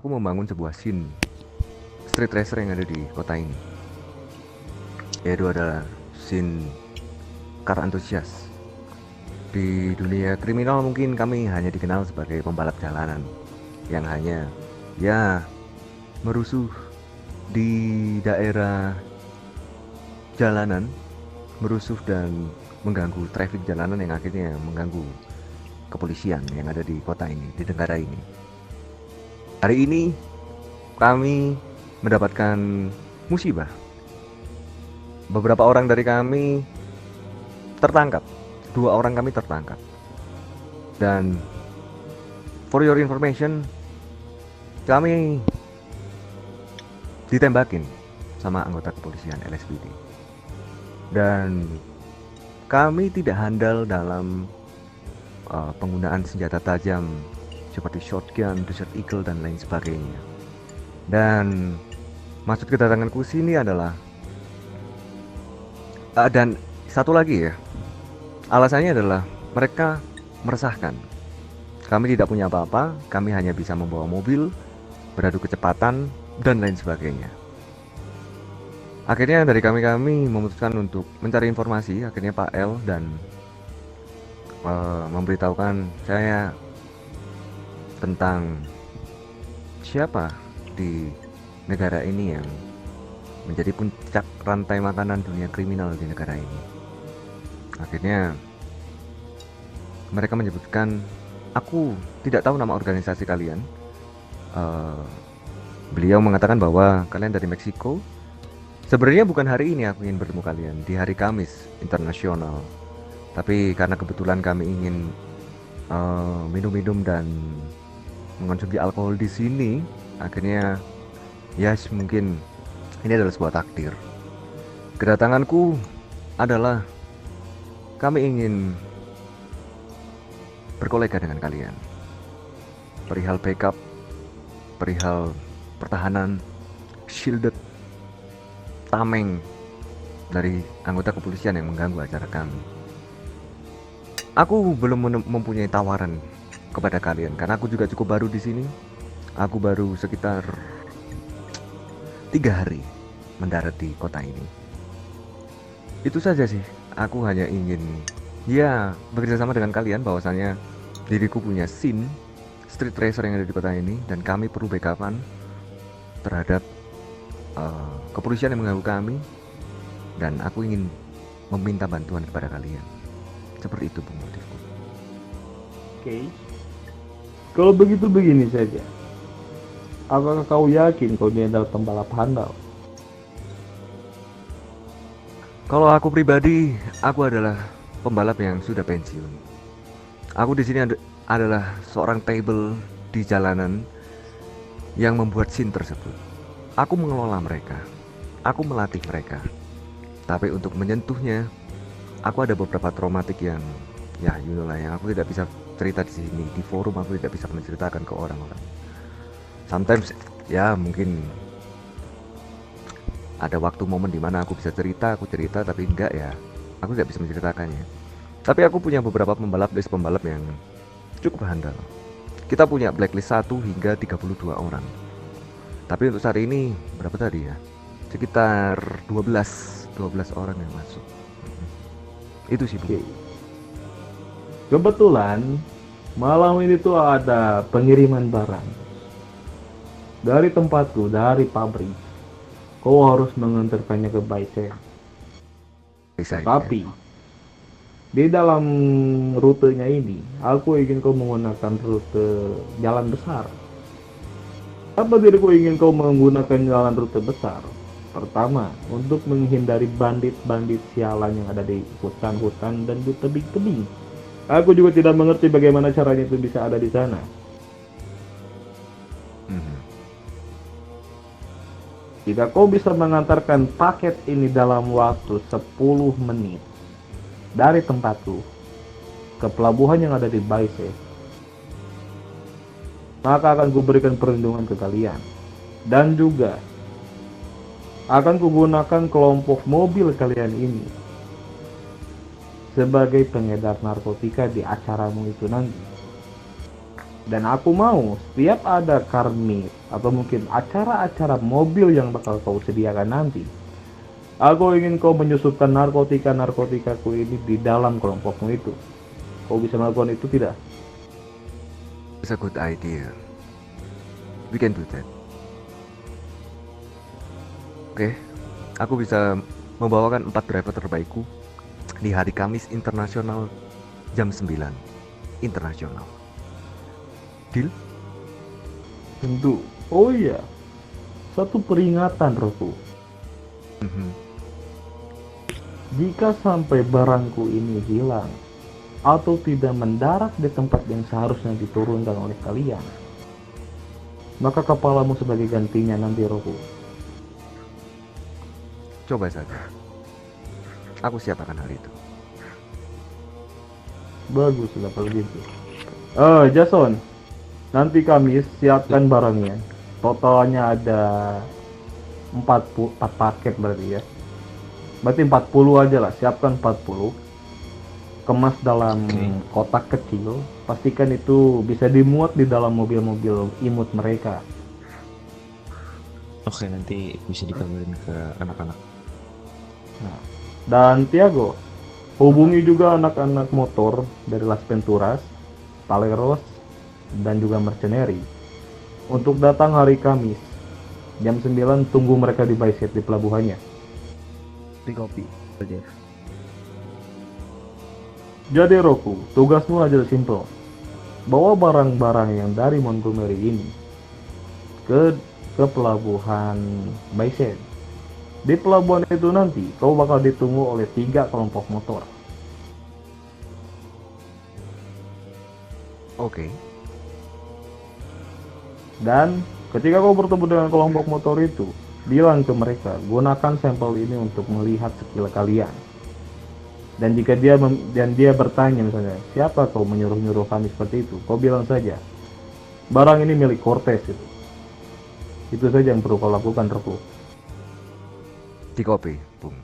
aku membangun sebuah scene street racer yang ada di kota ini, yaitu adalah scene car enthusiast. Di dunia kriminal mungkin kami hanya dikenal sebagai pembalap jalanan yang hanya ya merusuh di daerah jalanan, merusuh dan mengganggu traffic jalanan yang akhirnya mengganggu kepolisian yang ada di kota ini, di negara ini. Hari ini kami mendapatkan musibah. Beberapa orang dari kami tertangkap. 2 orang kami tertangkap. Dan for your information, kami ditembakin sama anggota kepolisian LSPD. Dan kami tidak handal dalam penggunaan senjata tajam seperti shotgun, Desert Eagle dan lain sebagainya. Dan maksud kedatanganku sini adalah dan satu lagi ya, alasannya adalah mereka meresahkan. Kami tidak punya apa-apa, kami hanya bisa membawa mobil, beradu kecepatan dan lain sebagainya. Akhirnya dari kami memutuskan untuk mencari informasi. Akhirnya Pak L dan memberitahukan saya tentang siapa di negara ini yang menjadi puncak rantai makanan dunia kriminal di negara ini. Akhirnya mereka menyebutkan, aku tidak tahu nama organisasi kalian. Beliau mengatakan bahwa kalian dari Meksiko. Sebenarnya bukan hari ini aku ingin bertemu kalian, di hari Kamis internasional. Tapi karena kebetulan kami ingin minum-minum dan mengonsumsi alkohol di sini, akhirnya yes, mungkin ini adalah sebuah takdir. Kedatanganku adalah kami ingin berkolega dengan kalian perihal backup, perihal pertahanan, shielded, tameng dari anggota kepolisian yang mengganggu acara kami. Aku belum mempunyai tawaran kepada kalian karena aku juga cukup baru di sini. Aku baru sekitar 3 hari mendarat di kota ini. Itu saja sih. Aku hanya ingin ya bekerja sama dengan kalian, bahwasanya diriku punya scene street racer yang ada di kota ini dan kami perlu backupan terhadap kepolisian yang mengganggu kami, dan aku ingin meminta bantuan kepada kalian. Seperti itu motifku. Oke. Kalau begitu begini saja. Apakah kau yakin kau ini adalah pembalap handal? Kalau aku pribadi, aku adalah pembalap yang sudah pensiun. Aku di sini adalah seorang table di jalanan yang membuat scene tersebut. Aku mengelola mereka, aku melatih mereka. Tapi untuk menyentuhnya, aku ada beberapa traumatik yang ya you know lah, yang aku tidak bisa cerita di sini, di forum aku tidak bisa menceritakan ke orang-orang. Sometimes ya mungkin ada waktu momen dimana aku bisa cerita, aku cerita, tapi enggak ya, aku tidak bisa menceritakannya. Tapi aku punya beberapa list pembalap yang cukup handal. Kita punya blacklist 1 hingga 32 orang. Tapi untuk saat ini berapa tadi ya? Sekitar 12 orang yang masuk. Itu sih, Bu. Oke. Kebetulan malam ini tuh ada pengiriman barang dari tempatku, dari pabrik. Kau harus mengantarkannya ke Baise. Bisa ya. Tapi di dalam rutenya ini, aku ingin kau menggunakan rute jalan besar. Apa diriku ingin kau menggunakan jalan rute besar? Pertama, untuk menghindari bandit-bandit sialan yang ada di hutan-hutan dan di tebing-tebing. Aku juga tidak mengerti bagaimana caranya itu bisa ada di sana. Jika kau bisa mengantarkan paket ini dalam waktu 10 menit dari tempatku ke pelabuhan yang ada di Baise, maka akan kuberikan perlindungan ke kalian. Dan juga akan kugunakan kelompok mobil kalian ini sebagai pengedar narkotika di acaramu itu nanti. Dan aku mau setiap ada car meet atau mungkin acara-acara mobil yang bakal kau sediakan nanti, aku ingin kau menyusupkan narkotika-narkotikaku ini di dalam kelompokmu itu. Kau bisa melakukan itu tidak? It's a good idea. We can do that. Oke, aku bisa membawakan 4 driver terbaikku di hari Kamis internasional jam 9 internasional. Deal? Tentu. Oh iya, satu peringatan Roku. Mhm. Jika sampai barangku ini hilang atau tidak mendarat di tempat yang seharusnya diturunkan oleh kalian, maka kepalamu sebagai gantinya nanti Roku. Coba saja. Aku siap akan hal itu. Baguslah kalau gitu. Jason, nanti Kamis siapkan barangnya. Totalnya ada 4 paket berarti ya. Berarti 40 aja lah, siapkan 40. Kemas dalam kotak kecil. Pastikan itu bisa dimuat di dalam mobil-mobil imut mereka. Oke, nanti bisa dikabarin ke anak-anak. Nah, dan Tiago, hubungi juga anak-anak motor dari Las Venturas, Paleros, dan juga Mercenary untuk datang hari Kamis. Jam 9 tunggu mereka di Bayset di pelabuhannya. Di kopi, Jeff. Jadi Roku, tugasmu aja simple. Bawa barang-barang yang dari Montgomery ini ke pelabuhan Bayset. Di pelabuhan itu nanti kau bakal ditunggu oleh 3 kelompok motor. Oke. Dan ketika kau bertemu dengan kelompok motor itu, bilang ke mereka, gunakan sampel ini untuk melihat skill kalian. Dan jika dia bertanya misalnya, siapa kau menyuruh-nyuruh kami seperti itu? Kau bilang saja, barang ini milik Cortez itu. Itu saja yang perlu kau lakukan, Roku. Di kopi, Bung.